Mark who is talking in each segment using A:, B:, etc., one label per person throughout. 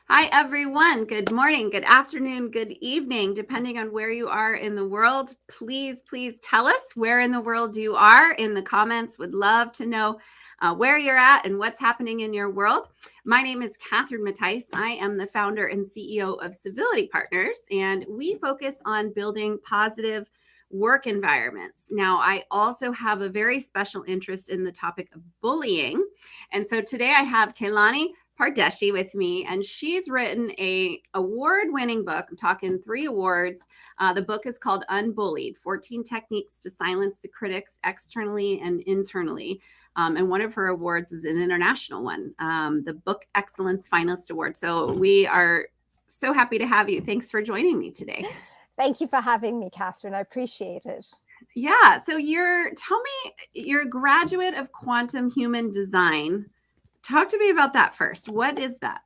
A: Hi, everyone. Good morning, good afternoon, good evening, depending on where you are in the world. Please tell us where in the world you are in the comments. Would love to know where you're at and what's happening in your world. My name is Catherine Mattice. I am the founder and CEO of Civility Partners, and we focus on building positive work environments. Now, I also have a very special interest in the topic of bullying. And so today I have Kalyani Pardeshi with me, and she's written a award-winning book. I'm talking 3 awards. The book is called Unbullied-14 Techniques to Silence the Critics Externally and Internally. And one of her awards is an international one, the Book Excellence Finalist Award. So we are so happy to have you. Thanks for joining me today.
B: Thank you for having me, Catherine. I appreciate it.
A: Yeah. So tell me, you're a graduate of quantum human design. Talk to me about that first. What is that?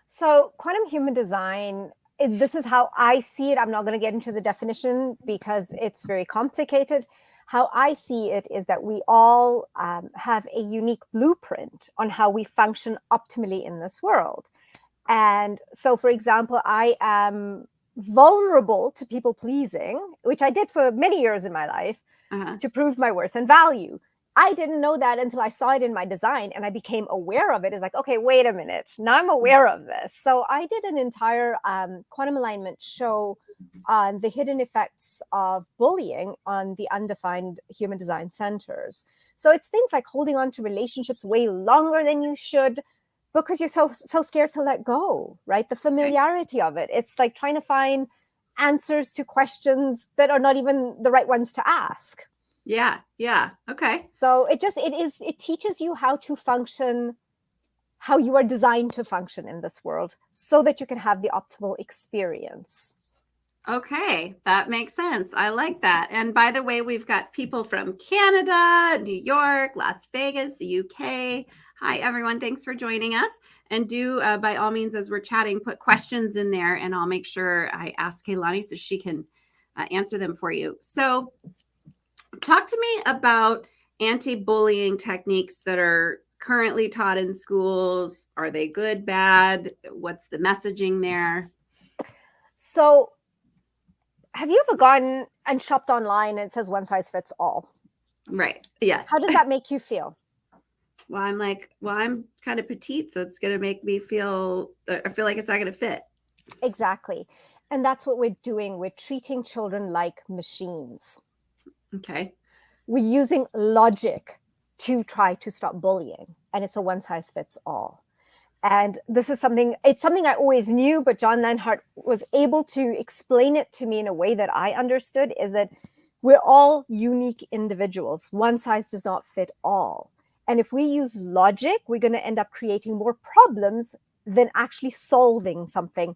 B: So quantum human design, this is how I see it. I'm not going to get into the definition because it's very complicated. How I see it is that we all have a unique blueprint on how we function optimally in this world. And so, for example, I am vulnerable to people pleasing, which I did for many years in my life to prove my worth and value. I didn't know that until I saw it in my design and I became aware of it. It's like, okay, wait a minute. Now I'm aware of this. So I did an entire quantum alignment show on the hidden effects of bullying on the undefined human design centers. So it's things like holding on to relationships way longer than you should because you're so scared to let go, right? The familiarity of it. It's like trying to find answers to questions that are not even the right ones to ask.
A: Yeah. Okay.
B: So it teaches you how to function, how you are designed to function in this world so that you can have the optimal experience.
A: Okay. That makes sense. I like that. And by the way, we've got people from Canada, New York, Las Vegas, the UK. Hi, everyone. Thanks for joining us. And do, by all means, as we're chatting, put questions in there and I'll make sure I ask Kalyani so she can answer them for you. So talk to me about anti-bullying techniques that are currently taught in schools. Are they good, bad? What's the messaging there?
B: So have you ever gone and shopped online and it says one size fits all?
A: Right. Yes.
B: How does that make you feel?
A: Well, I'm kind of petite, so it's going to make me feel like it's not going to fit.
B: Exactly. And that's what we're doing. We're treating children like machines.
A: Okay.
B: We're using logic to try to stop bullying, and it's a one size fits all. And this is something I always knew, but John Lenhart was able to explain it to me in a way that I understood, is that we're all unique individuals. One size does not fit all. And if we use logic, we're going to end up creating more problems than actually solving something.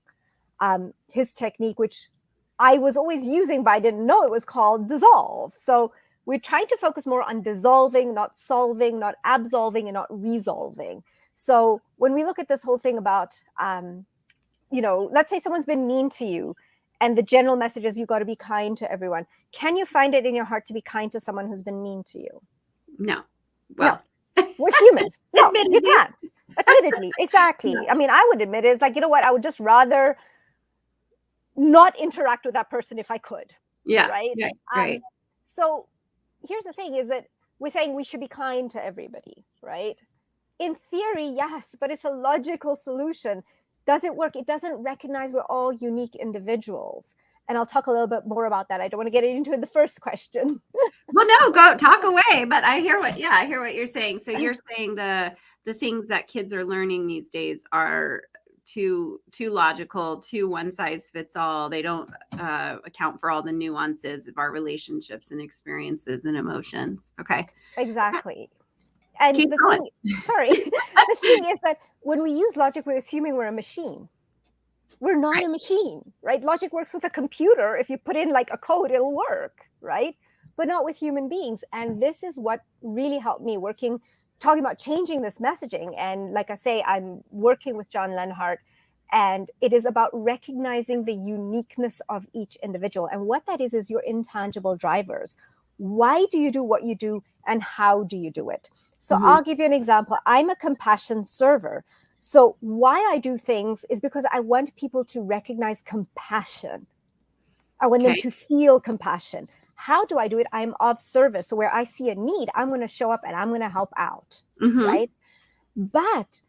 B: His technique, which I was always using, but I didn't know it was called dissolve. So we're trying to focus more on dissolving, not solving, not absolving, and not resolving. So when we look at this whole thing about, let's say someone's been mean to you and the general message is you got to be kind to everyone. Can you find it in your heart to be kind to someone who's been mean to you?
A: No. Well,
B: no. We're human. No, you can't. Admittedly. Exactly. No. I mean, I would admit it's like, you know what? I would just rather not interact with that person if I could.
A: Yeah.
B: Right.
A: Right.
B: So here's the thing, is that we're saying we should be kind to everybody, right? In theory, yes, but it's a logical solution. Does it work? It doesn't recognize we're all unique individuals. And I'll talk a little bit more about that. I don't want to get into the first question.
A: Well, no, go talk away. But I hear what you're saying. So you're saying the things that kids are learning these days are too logical, too one size fits all. They don't account for all the nuances of our relationships and experiences and emotions. Okay.
B: Exactly. And the thing is that when we use logic, we're assuming we're a machine. We're not a machine, right? Logic works with a computer. If you put in like a code, it'll work, right? But not with human beings. And this is what really helped me talking about changing this messaging. And like I say, I'm working with John Lenhart, and it is about recognizing the uniqueness of each individual. And what that is your intangible drivers. Why do you do what you do, and how do you do it? So I'll give you an example. I'm a compassion server. So why I do things is because I want people to recognize compassion. I want them to feel compassion. How do I do it? I'm of service. So where I see a need, I'm going to show up and I'm going to help out, right? But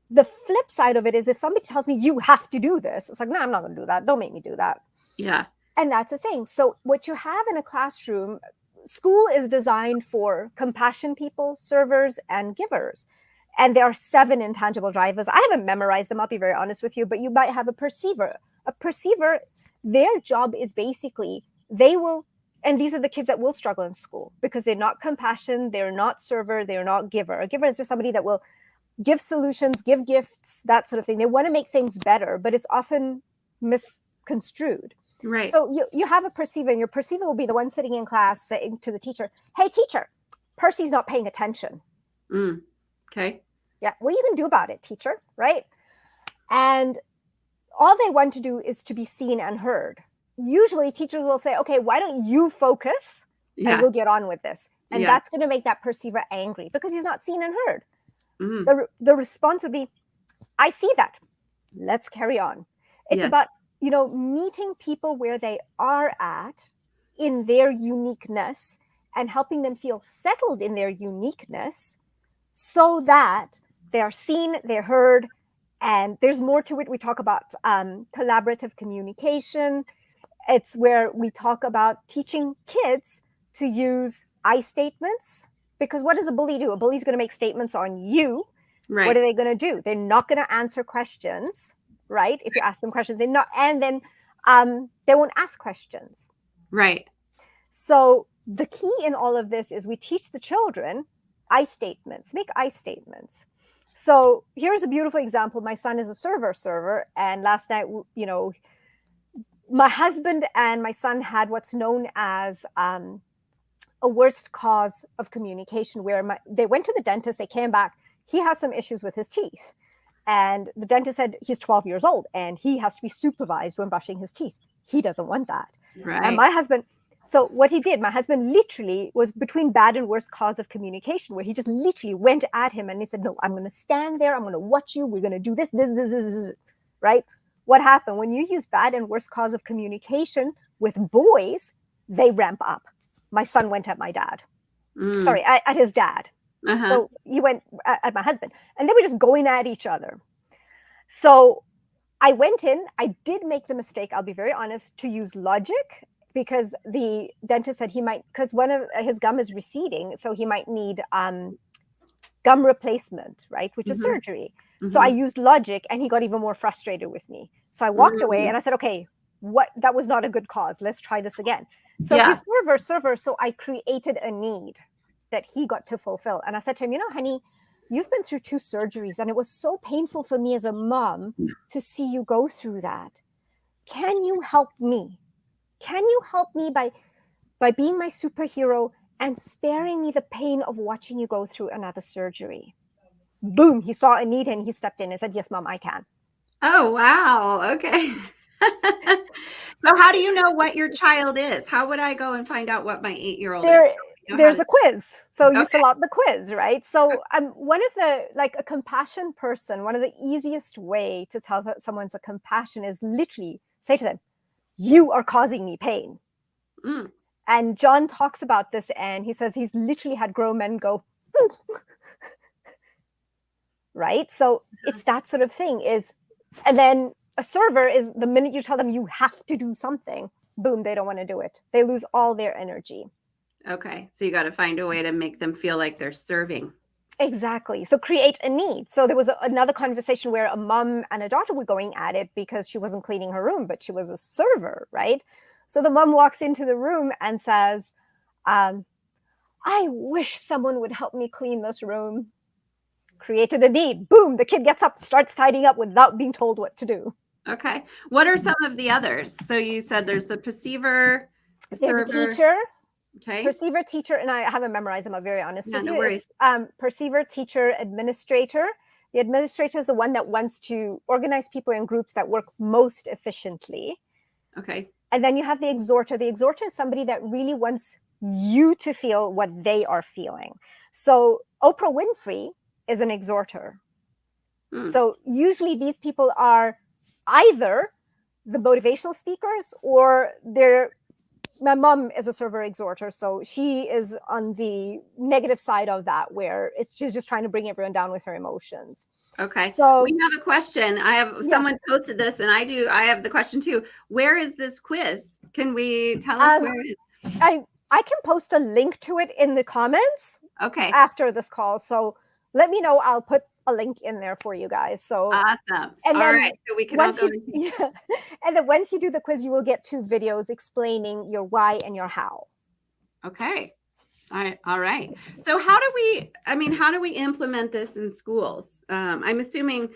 B: the flip side of it is if somebody tells me you have to do this, it's like, no, I'm not going to do that. Don't make me do that.
A: Yeah.
B: And that's the thing. So what you have in a classroom, school is designed for compassion people, servers, and givers. And there are 7 intangible drivers. I haven't memorized them, I'll be very honest with you, but you might have a perceiver. A perceiver, their job is basically, they will, and these are the kids that will struggle in school because they're not compassion, they're not server, they're not giver. A giver is just somebody that will give solutions, give gifts, that sort of thing. They want to make things better, but it's often misconstrued.
A: Right.
B: So you have a perceiver, and your perceiver will be the one sitting in class saying to the teacher, hey, teacher, Percy's not paying attention.
A: Okay.
B: Yeah, what are you going to do about it, teacher? Right? And all they want to do is to be seen and heard. Usually teachers will say, okay, why don't you focus and we'll get on with this. And that's going to make that perceiver angry because he's not seen and heard. The response would be, I see that. Let's carry on. It's about, meeting people where they are at in their uniqueness and helping them feel settled in their uniqueness so that they're seen, they're heard, and there's more to it. We talk about collaborative communication. It's where we talk about teaching kids to use I statements, because what does a bully do? A bully's going to make statements on you. Right. What are they going to do? They're not going to answer questions, right? If you ask them questions, they're not, and then they won't ask questions.
A: Right.
B: So the key in all of this is we teach the children I statements, make I statements. So here's a beautiful example. My son is a server, and last night, my husband and my son had what's known as a worst cause of communication, where they went to the dentist, they came back, he has some issues with his teeth. And the dentist said he's 12 years old and he has to be supervised when brushing his teeth. He doesn't want that.
A: Right.
B: And my husband, so what he did, my husband literally was between bad and worst cause of communication, where he just literally went at him and he said, no, I'm going to stand there. I'm going to watch you. We're going to do this, right? What happened when you use bad and worst cause of communication with boys, they ramp up. My son went at my dad. Sorry, at his dad. So he went at my husband, and they were just going at each other. So I went in, I did make the mistake, I'll be very honest, to use logic, because the dentist said he might, because one of his gum is receding, so he might need gum replacement, right, which is surgery. So I used logic, and he got even more frustrated with me. So I walked away and I said, okay, that was not a good cause. Let's try this again. So he's server. So I created a need that he got to fulfill. And I said to him, honey, you've been through 2 surgeries, and it was so painful for me as a mom to see you go through that. Can you help me? Can you help me by being my superhero and sparing me the pain of watching you go through another surgery? Boom, he saw a need and he stepped in and said, yes, Mom, I can.
A: Oh, wow. Okay. So how do you know what your child is? How would I go and find out what my 8-year-old is?
B: There's a quiz. So you fill out the quiz, right? So one of the, like a compassion person, one of the easiest way to tell that someone's a compassion is literally say to them, you are causing me pain. And John talks about this, and he says he's literally had grown men go, right? So it's that sort of thing and then a server is the minute you tell them you have to do something, boom, they don't want to do it. They lose all their energy.
A: Okay. So you got to find a way to make them feel like they're serving.
B: Exactly. So create a need. So there was another conversation where a mom and a daughter were going at it because she wasn't cleaning her room, but she was a server, right? So the mom walks into the room and says, I wish someone would help me clean this room. Created a need. Boom. The kid gets up, starts tidying up without being told what to do.
A: Okay. What are some of the others? So you said there's the perceiver, the
B: server.
A: server.
B: A teacher.
A: Okay.
B: Perceiver, teacher, and I haven't memorized them. I'm very honest with
A: no
B: you.
A: Worries.
B: It's perceiver, teacher, administrator. The administrator is the one that wants to organize people in groups that work most efficiently.
A: Okay.
B: And then you have the exhorter. The exhorter is somebody that really wants you to feel what they are feeling. So Oprah Winfrey is an exhorter. So usually these people are either the motivational speakers or my mom is a server exhorter, so she is on the negative side of that, where she's just trying to bring everyone down with her emotions.
A: Okay.
B: So
A: we have a question. Someone posted this, and I have the question too. Where is this quiz? Can we tell us where it is?
B: I can post a link to it in the comments.
A: Okay.
B: After this call. So let me know. I'll put a link in there for you guys. So
A: awesome.
B: And
A: all right. So we can all go
B: and then once you do the quiz, you will get 2 videos explaining your why and your how.
A: Okay. All right. So how do we implement this in schools? I'm assuming,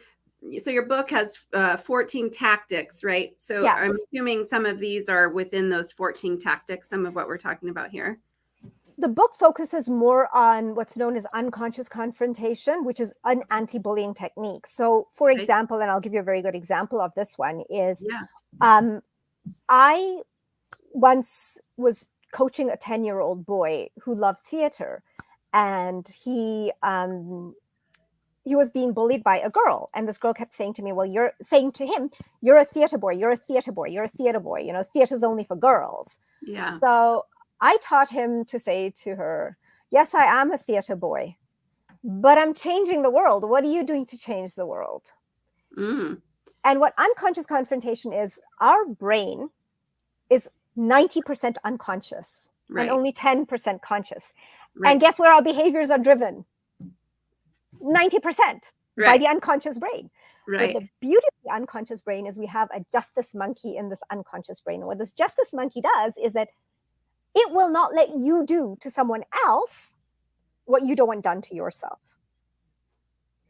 A: so your book has 14 tactics, right? So yes. I'm assuming some of these are within those 14 tactics, some of what we're talking about here.
B: The book focuses more on what's known as unconscious confrontation, which is an anti-bullying technique. So for example, and I'll give you a very good example of this one is, I once was coaching a 10-year-old boy who loved theater, and he was being bullied by a girl. And this girl kept saying to me, well, you're saying to him, you're a theater boy, you're a theater boy, you're a theater boy, you know, theater's only for girls.
A: Yeah.
B: So I taught him to say to her, yes, I am a theater boy, but I'm changing the world. What are you doing to change the world? And what unconscious confrontation is, our brain is 90% unconscious and only 10% conscious. And guess where our behaviors are driven? 90% by the unconscious brain. But the beauty of the unconscious brain is we have a justice monkey in this unconscious brain. And what this justice monkey does is that it will not let you do to someone else what you don't want done to yourself.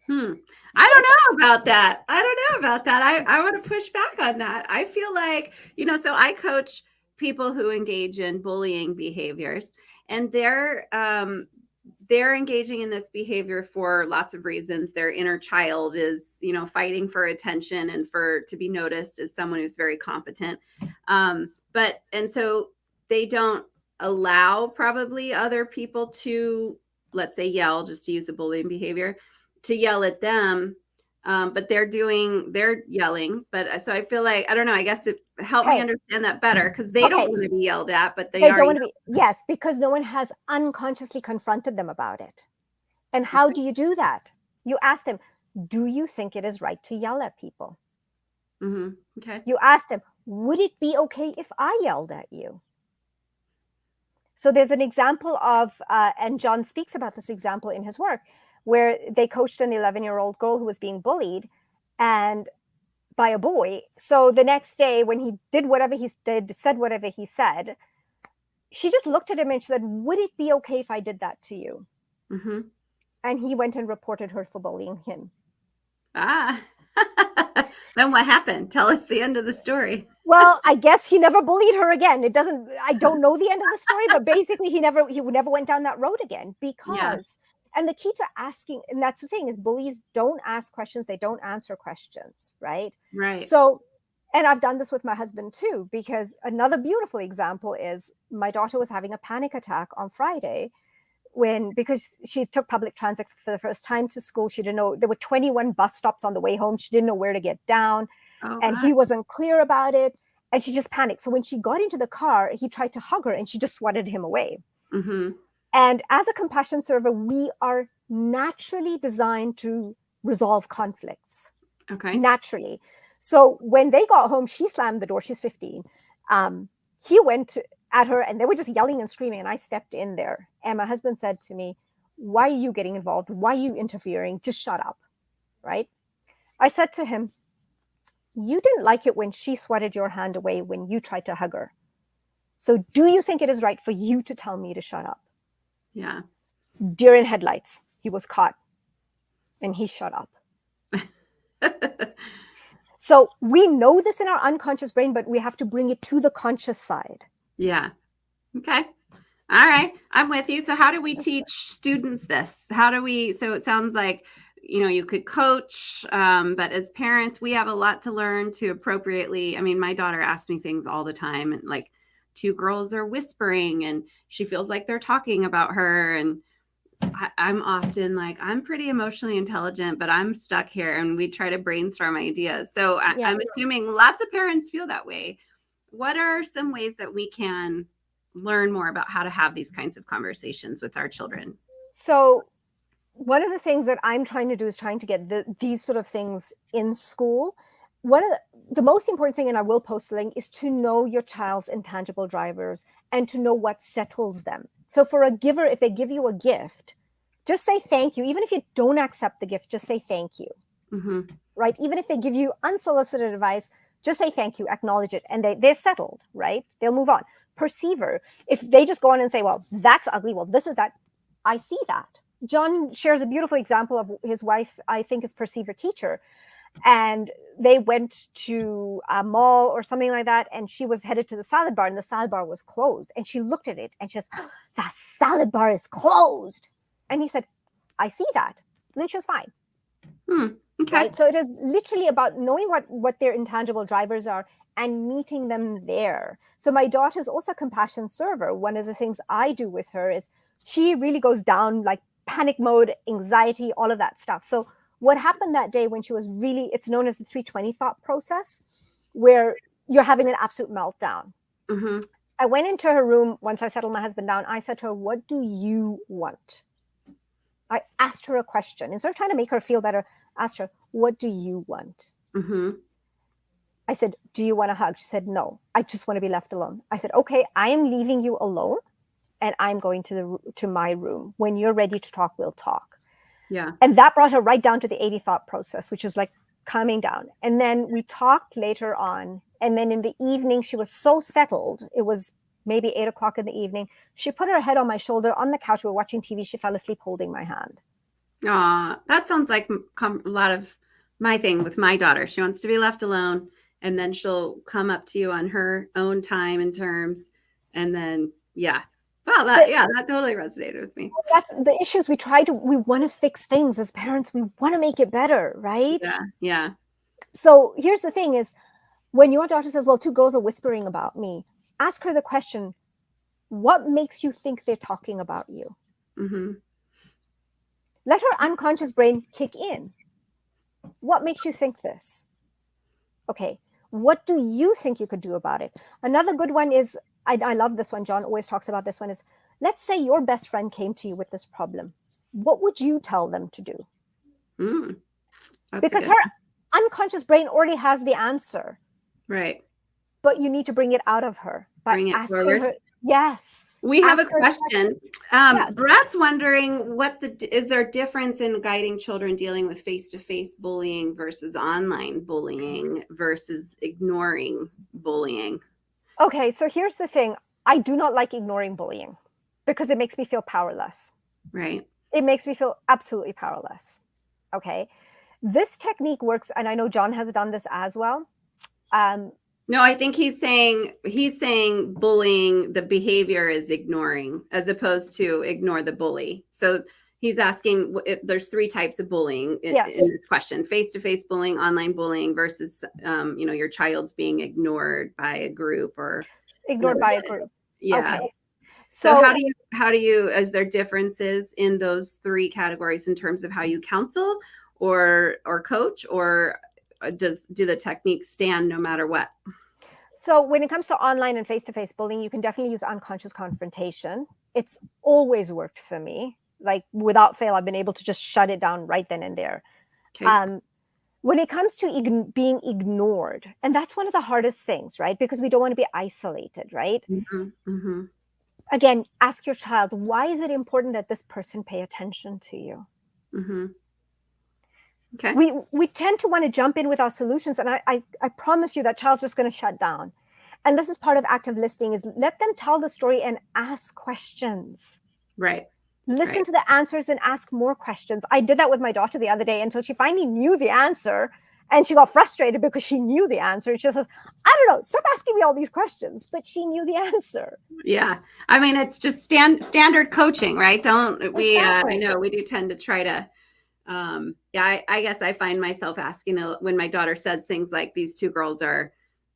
A: I don't know about that. I want to push back on that. I feel like, so I coach people who engage in bullying behaviors, and they're engaging in this behavior for lots of reasons. Their inner child is, fighting for attention and to be noticed as someone who's very competent. And so they don't allow probably other people to, let's say, yell, just to use a bullying behavior, to yell at them. But they're yelling. But so I feel like, I don't know, I guess it helped me understand that better, because they don't want to be yelled at, but they don't want to be.
B: Yes, because no one has unconsciously confronted them about it. And how do you do that? You ask them, do you think it is right to yell at people?
A: Okay.
B: You ask them, would it be okay if I yelled at you? So there's an example of, and John speaks about this example in his work, where they coached an 11-year-old girl who was being bullied and by a boy. So the next day when he did whatever he did, said whatever he said, she just looked at him and she said, would it be okay if I did that to you? And he went and reported her for bullying him.
A: Then what happened? Tell us the end of the story.
B: Well, I guess he never bullied her again. I don't know the end of the story, but basically he never went down that road again, because, and the key to asking, and that's the thing, is bullies don't ask questions. They don't answer questions. Right. So, and I've done this with my husband too, because another beautiful example is my daughter was having a panic attack on Friday because she took public transit for the first time to school. She didn't know, there were 21 bus stops on the way home. She didn't know where to get down. He wasn't clear about it. And she just panicked. So when she got into the car, he tried to hug her and she just swatted him away. And as a compassion server, we are naturally designed to resolve conflicts. Naturally. So when they got home, she slammed the door. She's 15. He went at her and they were just yelling and screaming. And I stepped in there. And my husband said to me, why are you getting involved? Why are you interfering? Just shut up. Right? I said to him, you didn't like it when she swatted your hand away when you tried to hug her. So do you think it is right for you to tell me to shut up?
A: Yeah.
B: Deer in headlights. He was caught and he shut up. So we know this in our unconscious brain, but we have to bring it to the conscious side.
A: Yeah. Okay. All right. I'm with you. So how do we teach students this? So it sounds like, you could coach, but as parents, we have a lot to learn to appropriately. My daughter asks me things all the time, and like 2 girls are whispering and she feels like they're talking about her. And I'm often like, I'm pretty emotionally intelligent, but I'm stuck here, and we try to brainstorm ideas. So
B: Yeah.
A: I'm assuming lots of parents feel that way. What are some ways that we can learn more about how to have these kinds of conversations with our children?
B: So one of the things that I'm trying to do is trying to get these sort of things in school. One of the most important thing, and I will post the link, is to know your child's intangible drivers and to know what settles them. So for a giver, if they give you a gift, just say thank you. Even if you don't accept the gift, just say thank you.
A: Mm-hmm.
B: Right? Even if they give you unsolicited advice, just say thank you, acknowledge it, and they're settled, right? They'll move on. Perceiver, if they just go on and say, well, that's ugly, well, this is that, I see that. John shares a beautiful example of his wife, I think is perceiver teacher, and they went to a mall or something like that, and she was headed to the salad bar, and the salad bar was closed, and she looked at it and she says, that salad bar is closed. And he said, I see that. And then she was fine.
A: Okay.
B: Right? So it is literally about knowing what their intangible drivers are and meeting them there. So my daughter's also a compassion server. One of the things I do with her is she really goes down like panic mode, anxiety, all of that stuff. So what happened that day when she was really, it's known as the 320 thought process, where you're having an absolute meltdown.
A: Mm-hmm.
B: I went into her room once I settled my husband down. I said to her, what do you want? I asked her a question. Instead of trying to make her feel better, asked her, what do you want?
A: Mm-hmm.
B: I said, do you want a hug? She said, no, I just want to be left alone. I said, okay, I am leaving you alone and I'm going to my room. When you're ready to talk, we'll talk.
A: Yeah.
B: And that brought her right down to the 80 thought process, which was like calming down. And then we talked later on. And then in the evening, she was so settled. It was maybe 8 o'clock in the evening. She put her head on my shoulder on the couch. We were watching TV. She fell asleep holding my hand.
A: Aw, that sounds like a lot of my thing with my daughter. She wants to be left alone, and then she'll come up to you on her own time and terms. And then, yeah. Wow, that totally resonated with me.
B: That's the issues. We want to fix things as parents. We want to make it better, right?
A: Yeah. Yeah.
B: So here's the thing is, when your daughter says, well, two girls are whispering about me, ask her the question, what makes you think they're talking about you?
A: Mm-hmm.
B: Let her unconscious brain kick in. What makes you think this? Okay, what do you think you could do about it? Another good one is, I love this one. John always talks about this one is, let's say your best friend came to you with this problem. What would you tell them to do? Because her unconscious brain already has the answer.
A: Right.
B: But you need to bring it out of her.
A: Bring it forward.
B: Her, yes.
A: We have a question. Brad's wondering is there a difference in guiding children dealing with face-to-face bullying versus online bullying versus ignoring bullying?
B: Okay, so here's the thing. I do not like ignoring bullying because it makes me feel powerless.
A: Right.
B: It makes me feel absolutely powerless. Okay. This technique works, and I know John has done this as well.
A: No, I think he's saying bullying, the behavior is ignoring as opposed to ignore the bully. So he's asking there's 3 types of bullying in this question: face-to-face bullying, online bullying versus your child's being ignored by a group or
B: ignored by a group.
A: Yeah.
B: Okay.
A: So how do you is there differences in those 3 categories in terms of how you counsel or coach, or do the techniques stand no matter what?
B: So when it comes to online and face-to-face bullying, you can definitely use unconscious confrontation. It's always worked for me. Like without fail, I've been able to just shut it down right then and there. Okay. When it comes to being ignored, and that's one of the hardest things, right? Because we don't want to be isolated, right?
A: Mm-hmm. Mm-hmm.
B: Again, ask your child, why is it important that this person pay attention to you?
A: Mm-hmm. Okay.
B: We tend to want to jump in with our solutions, and I promise you that child's just going to shut down. And this is part of active listening, is let them tell the story and ask questions.
A: Right.
B: Listen to the answers and ask more questions. I did that with my daughter the other day until she finally knew the answer, and she got frustrated because she knew the answer. She says, I don't know, stop asking me all these questions, but she knew the answer.
A: Yeah. I mean, it's just standard coaching, right? Don't we,
B: Exactly.
A: I know we do tend to try to, I guess I find myself asking when my daughter says things like these 2 girls are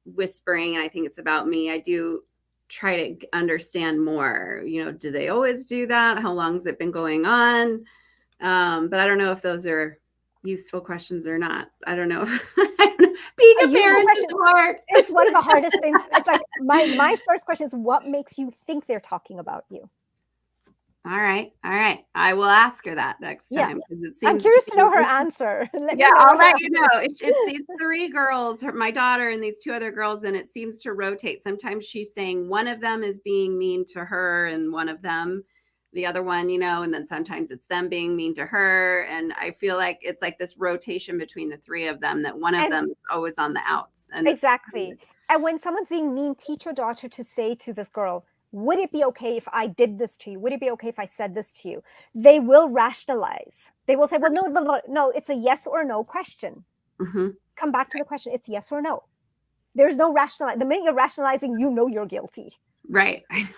A: whispering and I think it's about me. I do try to understand more. Do they always do that? How long has it been going on? But I don't know if those are useful questions or not. I don't know. Being a parent is hard.
B: It's one of the hardest things. It's like my first question is, what makes you think they're talking about you?
A: All right. I will ask her that next time.
B: I'm curious to know her answer.
A: I'll let you know. It's these 3 girls, my daughter and these 2 other girls, and it seems to rotate. Sometimes she's saying one of them is being mean to her and one of them, the other one, and then sometimes it's them being mean to her. And I feel like it's like this rotation between the 3 of them, that one of them is always on the outs. And
B: exactly. And when someone's being mean, teach your daughter to say to this girl, would it be okay if I did this to you? Would it be okay if I said this to you? They will rationalize. They will say, well, no, it's a yes or no question.
A: Mm-hmm.
B: Come back to the question. It's yes or no. There's no rationalizing. The minute you're rationalizing, you're guilty.
A: Right. I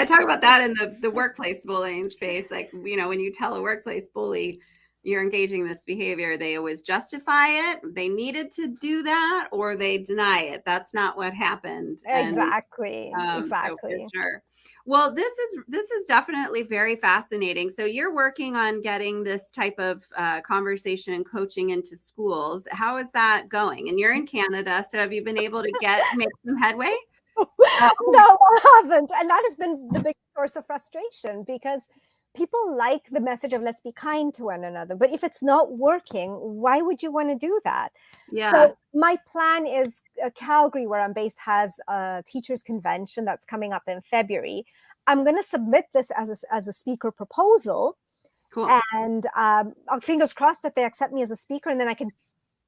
A: talk about that in the workplace bullying space. Like, when you tell a workplace bully you're engaging this behavior, they always justify it. They needed to do that, or they deny it. That's not what happened.
B: Exactly.
A: So for sure. Well, this is definitely very fascinating. So you're working on getting this type of conversation and coaching into schools. How is that going? And you're in Canada, so have you been able to make some headway?
B: No, I haven't. And that has been the big source of frustration, because people like the message of let's be kind to one another. But if it's not working, why would you want to do that?
A: Yeah.
B: So my plan is Calgary, where I'm based, has a teachers convention that's coming up in February. I'm going to submit this as a speaker proposal.
A: Cool.
B: And fingers crossed that they accept me as a speaker, and then I can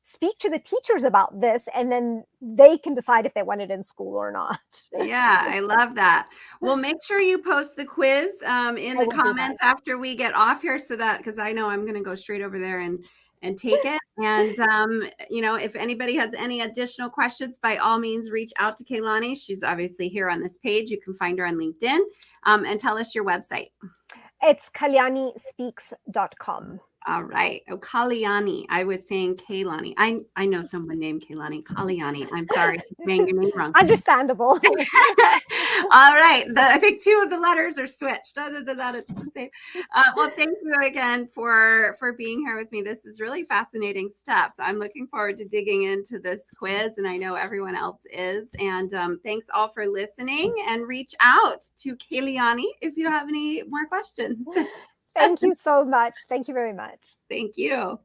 B: speak to the teachers about this, and then they can decide if they want it in school or not.
A: Yeah, I love that. Well, make sure you post the quiz in the comments after we get off here, so that, because I know I'm going to go straight over there and take it. And, if anybody has any additional questions, by all means, reach out to Kalyani. She's obviously here on this page. You can find her on LinkedIn, and tell us your website.
B: It's kalyanispeaks.com.
A: All right. Oh, Kalyani. I was saying Kaylani. I know someone named Kalyani. Kalyani. I'm sorry. Saying your name wrong.
B: Understandable.
A: All right. I think 2 of the letters are switched. Other than that, it's the same. Well, thank you again for being here with me. This is really fascinating stuff. So I'm looking forward to digging into this quiz, and I know everyone else is. And thanks all for listening, and reach out to Kalyani if you have any more questions.
B: Thank you so much. Thank you very much.
A: Thank you.